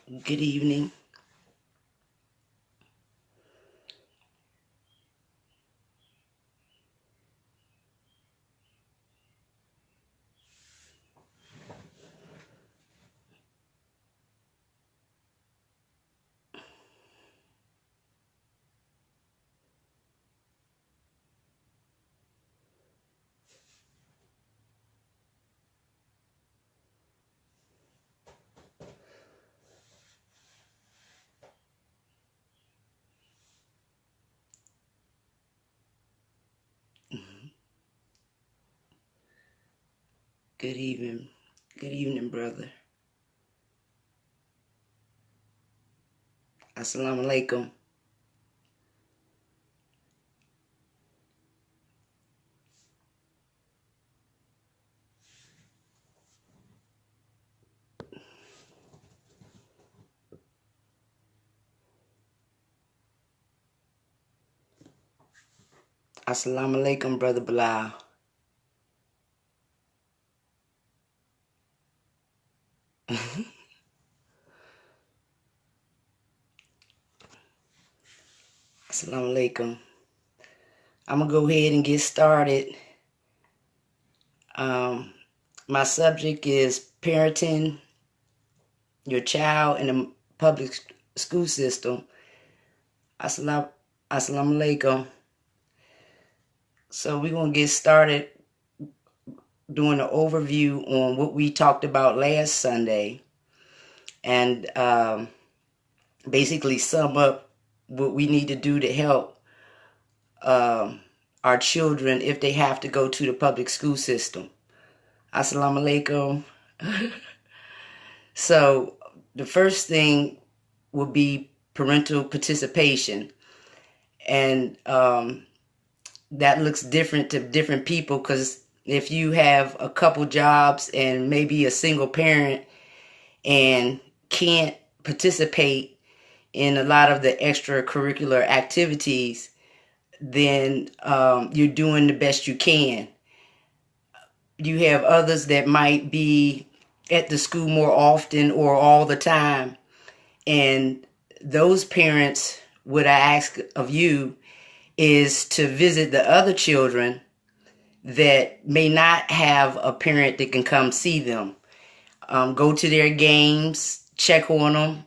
Good evening. Good evening. Good evening, brother. Assalamu alaikum. Assalamu alaikum, brother Bilal. Assalamu alaikum. I'm gonna go ahead and get started. My subject is parenting your child in the public school system. Assalamu alaikum. So we're gonna get started doing an overview on what we talked about last Sunday, and basically sum up what we need to do to help our children if they have to go to the public school system. Assalamu alaikum. So the first thing would be parental participation. And that looks different to different people, because if you have a couple jobs and maybe a single parent and can't participate in a lot of the extracurricular activities, then you're doing the best you can. You have others that might be at the school more often or all the time. And those parents, what I ask of you is to visit the other children that may not have a parent that can come see them. Go to their games, check on them,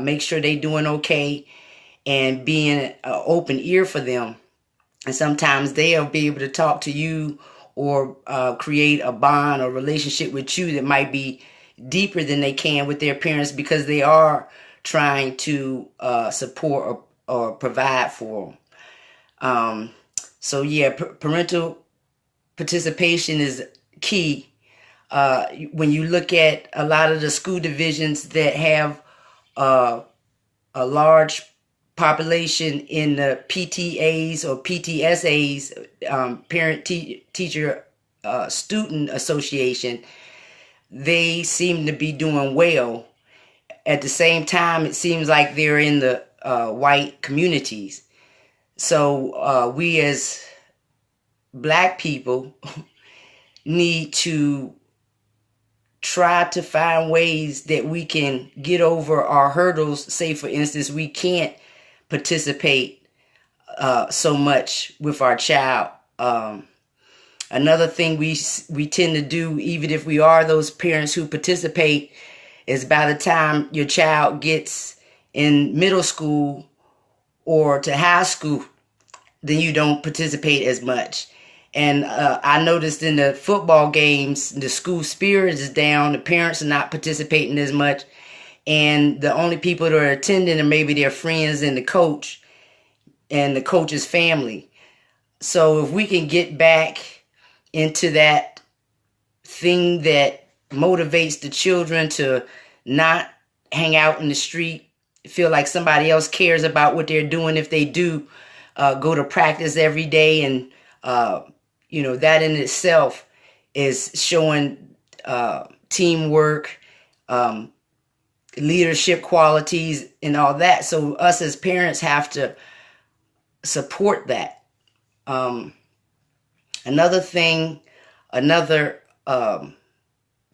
make sure they're doing okay, and being an open ear for them. And sometimes they'll be able to talk to you or create a bond or relationship with you that might be deeper than they can with their parents, because they are trying to support or provide for them. So yeah, parental participation is key. When you look at a lot of the school divisions that have a large population in the PTAs or PTSAs, Teacher Student Association, they seem to be doing well. At the same time, it seems like they're in the white communities. So we as Black people need to try to find ways that we can get over our hurdles. Say, for instance, we can't participate so much with our child. Another thing we tend to do, even if we are those parents who participate, is by the time your child gets in middle school or to high school, then you don't participate as much. And I noticed in the football games, the school spirit is down. The parents are not participating as much. And the only people that are attending are maybe their friends and the coach and the coach's family. So if we can get back into that thing that motivates the children to not hang out in the street, feel like somebody else cares about what they're doing if they do go to practice every day, and that in itself is showing teamwork, leadership qualities, and all that. So us as parents have to support that. Another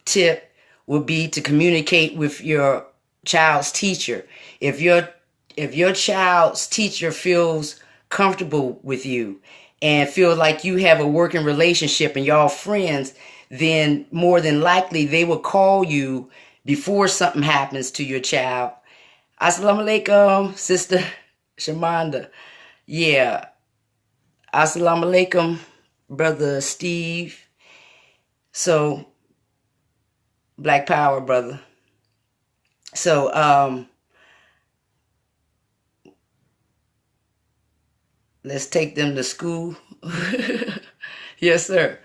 tip would be to communicate with your child's teacher. If your child's teacher feels comfortable with you and feel like you have a working relationship and y'all friends, then more than likely they will call you before something happens to your child. Assalamu alaikum, Sister Shamanda. Yeah. Assalamu alaikum, Brother Steve. So, Black Power, brother. So, let's take them to school. Yes, sir.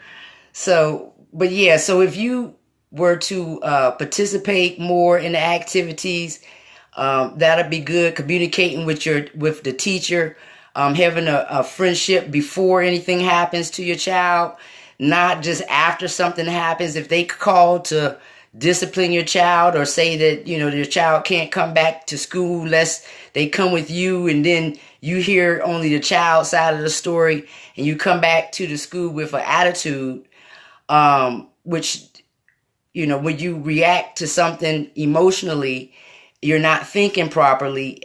So, but yeah, so if you were to participate more in the activities, that'd be good. Communicating with the teacher, having a friendship before anything happens to your child, not just after something happens. If they call to discipline your child or say that your child can't come back to school unless they come with you, and then you hear only the child's side of the story, and you come back to the school with an attitude, which when you react to something emotionally, you're not thinking properly.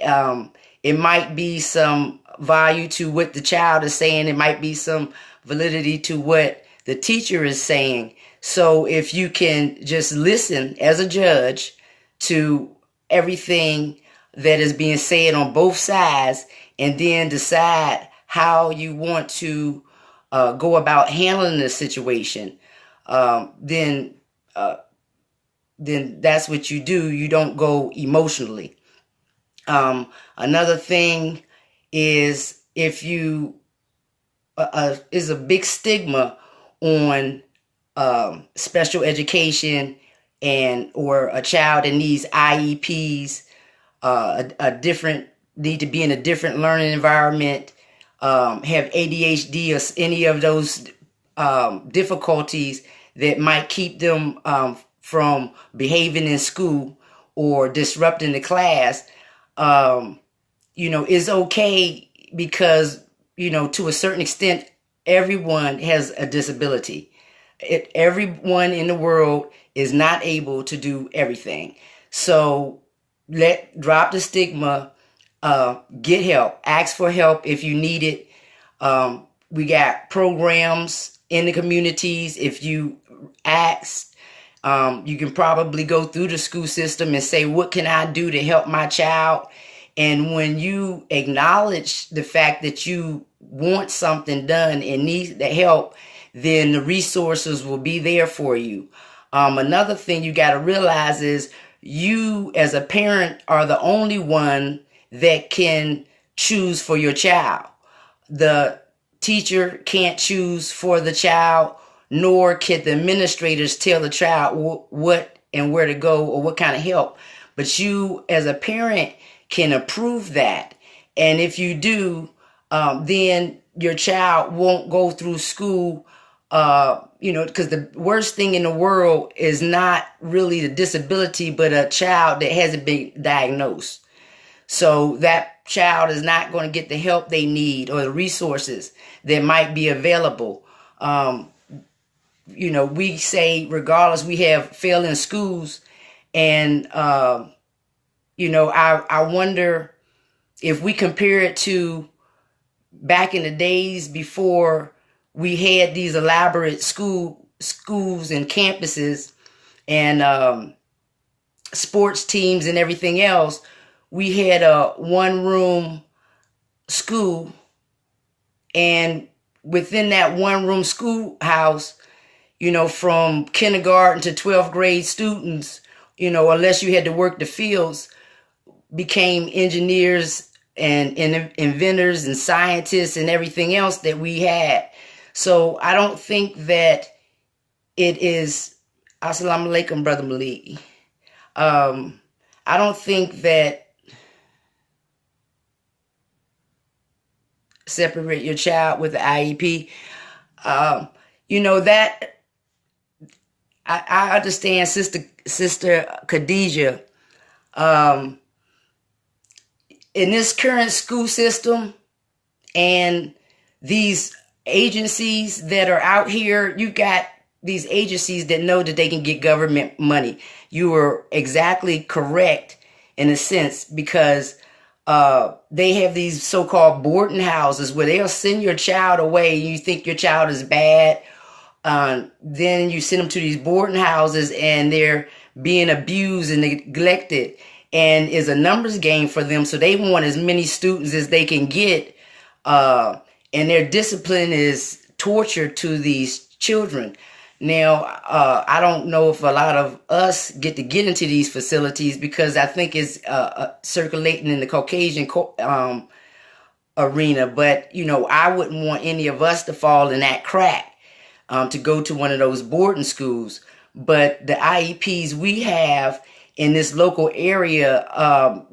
It might be some value to what the child is saying. It might be some validity to what the teacher is saying. So if you can just listen as a judge to everything that is being said on both sides, and then decide how you want to go about handling the situation, then that's what you do. You don't go emotionally. Another thing is, if you is a big stigma on special education or a child that needs IEPs, need to be in a different learning environment, have ADHD or any of those difficulties that might keep them from behaving in school or disrupting the class, is okay, because, to a certain extent, everyone has a disability. Everyone in the world is not able to do everything. So drop the stigma, get help, ask for help if you need it. We got programs in the communities. If you ask, you can probably go through the school system and say, what can I do to help my child? And when you acknowledge the fact that you want something done and need the help, then the resources will be there for you. Another thing you got to realize is, you as a parent are the only one that can choose for your child. The teacher can't choose for the child, nor can the administrators tell the child what and where to go or what kind of help. But you as a parent can approve that. And if you do, then your child won't go through school, because the worst thing in the world is not really the disability, but a child that hasn't been diagnosed. So that child is not going to get the help they need or the resources that might be available. We say, regardless, we have failing schools. And, I wonder if we compare it to back in the days before we had these elaborate schools and campuses and sports teams and everything else. We had a one-room school, and within that one-room schoolhouse, from kindergarten to 12th grade students, unless you had to work the fields, became engineers and inventors and scientists and everything else that we had. So I don't think that it is, Assalamu alaikum, Brother Malik. I don't think that separate your child with the IEP. That I understand, Sister Khadijah. In this current school system and these agencies that are out here, you got these agencies that know that they can get government money. You are exactly correct in a sense, because they have these so-called boarding houses where they'll send your child away. You think your child is bad. Then you send them to these boarding houses and they're being abused and neglected. And it's a numbers game for them. So they want as many students as they can get. And their discipline is torture to these children. Now, I don't know if a lot of us get to get into these facilities because I think it's circulating in the Caucasian arena. But, you know, I wouldn't want any of us to fall in that crack to go to one of those boarding schools. But the IEPs we have in this local area,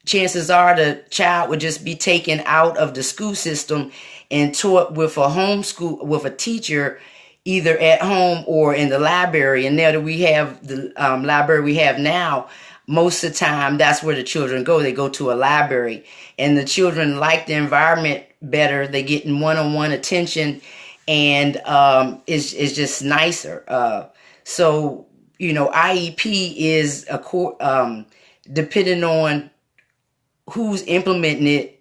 chances are the child would just be taken out of the school system and taught with a homeschool, with a teacher, either at home or in the library. And now that we have the library we have now, most of the time that's where the children go. They go to a library, and the children like the environment better. They get one-on-one attention, and it's just nicer. So, you know, IEP is depending on who's implementing it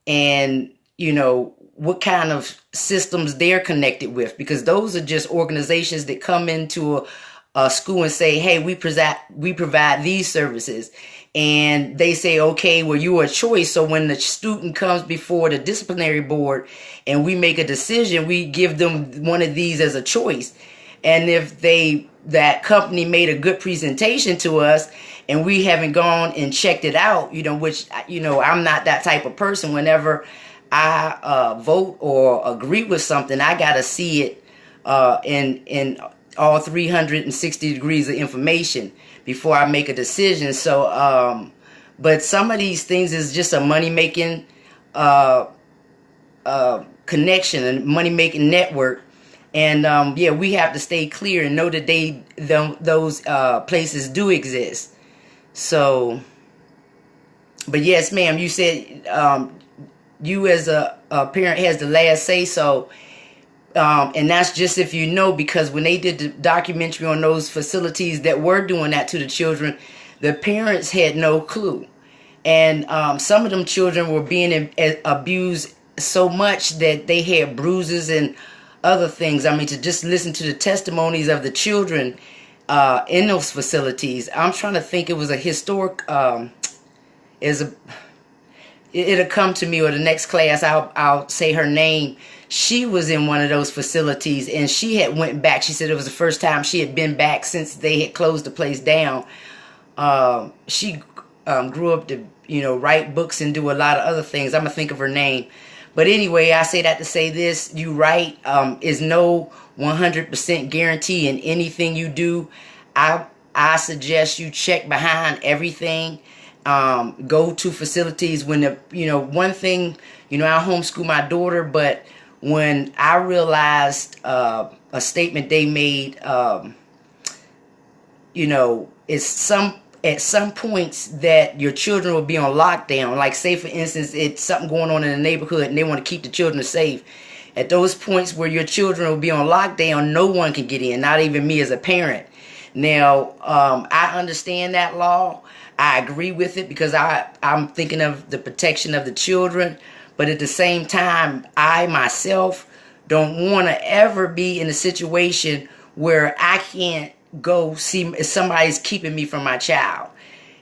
and, you know, what kind of systems they're connected with, because those are just organizations that come into a school and say, hey, we provide these services. And they say, okay, well, you're a choice. So when the student comes before the disciplinary board and we make a decision, we give them one of these as a choice. And if that company made a good presentation to us and we haven't gone and checked it out, you know, which, you know, I'm not that type of person. Whenever I vote or agree with something, I got to see it in all 360 degrees of information before I make a decision. So, but some of these things is just a money-making connection and money-making network. And yeah, we have to stay clear and know that those places do exist. So, but yes, ma'am, you said you as a parent has the last say so. And that's just if you know, because when they did the documentary on those facilities that were doing that to the children, the parents had no clue. And some of them children were being abused so much that they had bruises and other things. I mean, to just listen to the testimonies of the children in those facilities. I'm trying to think, it was a historic, it'll come to me, or the next class I'll say her name. She was in one of those facilities, and she had went back. She said it was the first time she had been back since they had closed the place down. She grew up to, you know, write books and do a lot of other things. I'm gonna think of her name. But anyway, I say that to say this: you right, is no 100% guarantee in anything you do. I suggest you check behind everything. Go to facilities when one thing, you know, I homeschool my daughter, but when I realized a statement they made, you know, it's at some points that your children will be on lockdown. Like, say for instance, it's something going on in the neighborhood and they want to keep the children safe. At those points where your children will be on lockdown, no one can get in, not even me as a parent. Now, I understand that law. I agree with it because I'm thinking of the protection of the children. But at the same time, I myself don't want to ever be in a situation where I can't go see if somebody's keeping me from my child.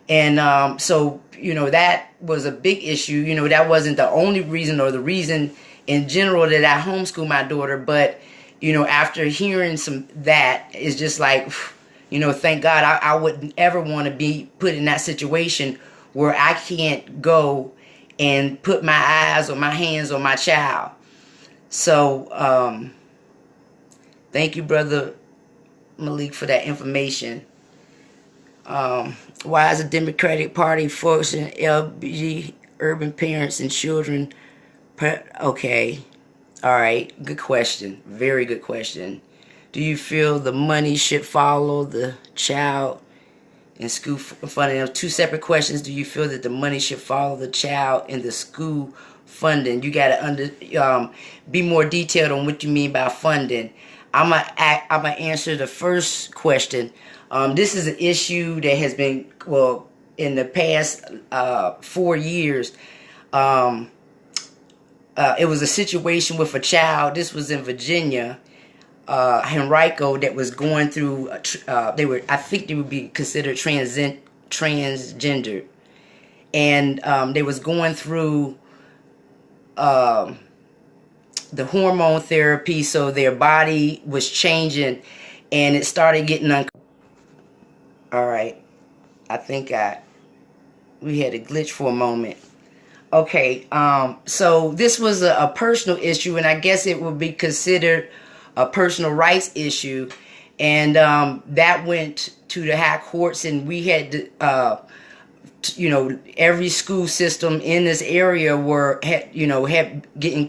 And so, you know, that was a big issue. You know, that wasn't the only reason or the reason in general that I homeschool my daughter. But, you know, after hearing that, it's just like, you know, thank God I wouldn't ever want to be put in that situation where I can't go and put my eyes or my hands on my child. So, thank you, Brother Malik, for that information. Why is the Democratic Party forcing LBG urban parents and children? Okay. All right. Good question. Very good question. Do you feel the money should follow the child in school funding? Two separate questions. Do you feel that the money should follow the child in the school funding? You got to be more detailed on what you mean by funding. I'm gonna answer the first question. This is an issue that has been in the past 4 years. It was a situation with a child. This was in Virginia, Henrico, that was going through. I think they would be considered transgender, and they was going through the hormone therapy, so their body was changing, and it started getting all right. I think we had a glitch for a moment. Okay, so this was a personal issue, and I guess it would be considered a personal rights issue, and that went to the high courts, and we had to, every school system in this area had getting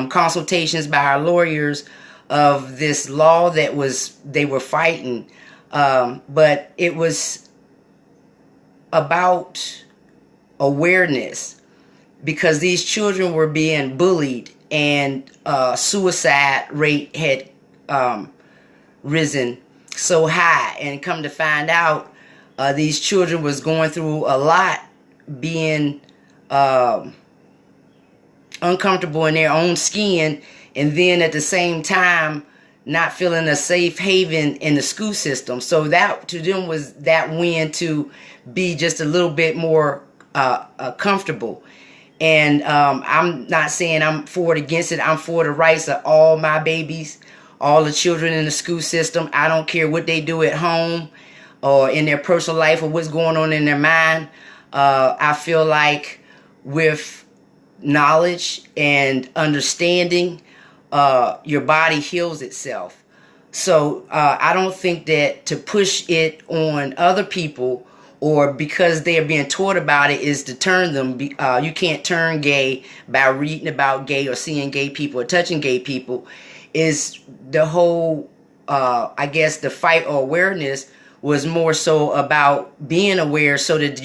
consultations by our lawyers of this law that they were fighting, but it was about awareness, because these children were being bullied, and suicide rate had risen so high, and come to find out these children was going through a lot, being uncomfortable in their own skin, and then at the same time not feeling a safe haven in the school system. So that to them was that win to be just a little bit more comfortable. And I'm not saying I'm for it, against it. I'm for the rights of all my babies, all the children in the school system. I don't care what they do at home or in their personal life or what's going on in their mind. I feel like with knowledge and understanding, your body heals itself. So I don't think that to push it on other people, or because they are being taught about it, is to turn them. You can't turn gay by reading about gay or seeing gay people or touching gay people. Is the whole, I guess, the fight or awareness was more so about being aware, so that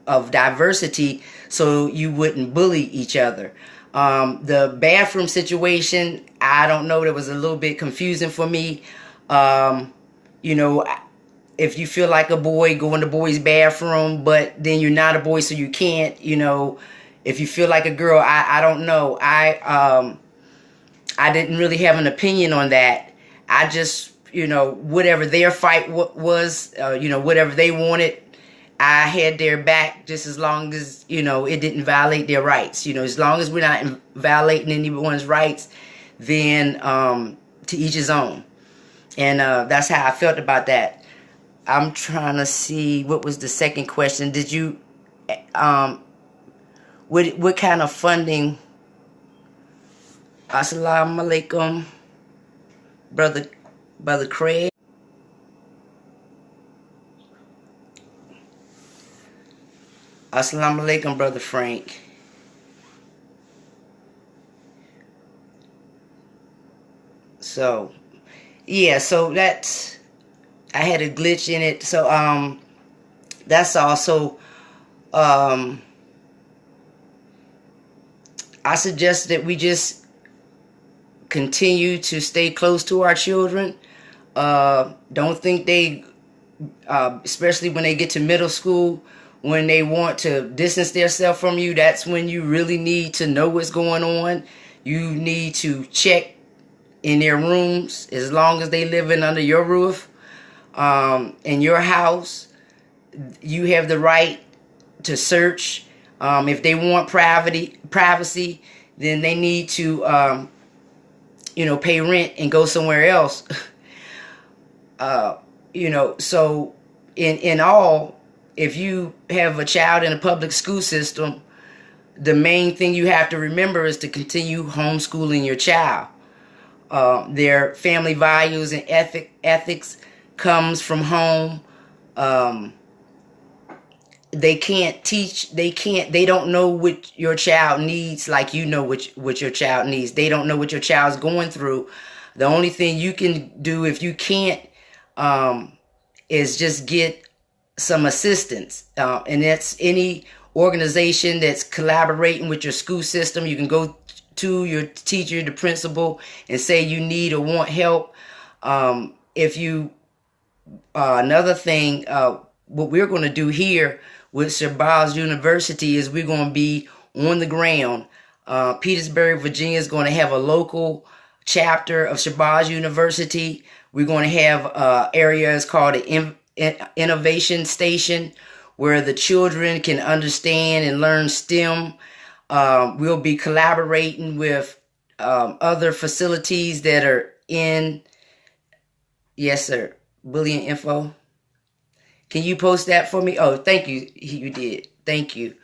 of diversity, so you wouldn't bully each other. The bathroom situation, I don't know, that was a little bit confusing for me. If you feel like a boy, go in the boys' bathroom, but then you're not a boy, so you can't. If you feel like a girl, I don't know. I didn't really have an opinion on that. I just, whatever their fight was, whatever they wanted, I had their back, just as long as, it didn't violate their rights. As long as we're not violating anyone's rights, then to each his own. And that's how I felt about that. I'm trying to see, what was the second question? Did you, what kind of funding? Assalamu alaikum, brother Craig. Assalamu alaikum, brother Frank. So, yeah, so that's, I had a glitch in it. So, that's also, I suggest that we just continue to stay close to our children. Don't think they, especially when they get to middle school, when they want to distance themselves from you, that's when you really need to know what's going on. You need to check in their rooms, as long as they living under your roof, in your house. You have the right to search. If they want privacy, then they need to, pay rent and go somewhere else. So in all, if you have a child in a public school system, the main thing you have to remember is to continue homeschooling your child. Their family values and ethics comes from home. They don't know what your child needs like you know what your child needs. They don't know what your child's going through. The only thing you can do, if you can't, is just get some assistance. And that's any organization that's collaborating with your school system. You can go to your teacher, the principal, and say you need or want help. If you, another thing, what we're going to do here with Shabazz University is we're going to be on the ground. Petersburg, Virginia is going to have a local chapter of Shabazz University. We're going to have areas called the Innovation Station where the children can understand and learn STEM. We'll be collaborating with other facilities that are in, yes, sir, bullying info. Can you post that for me? Oh, thank you. You did. Thank you.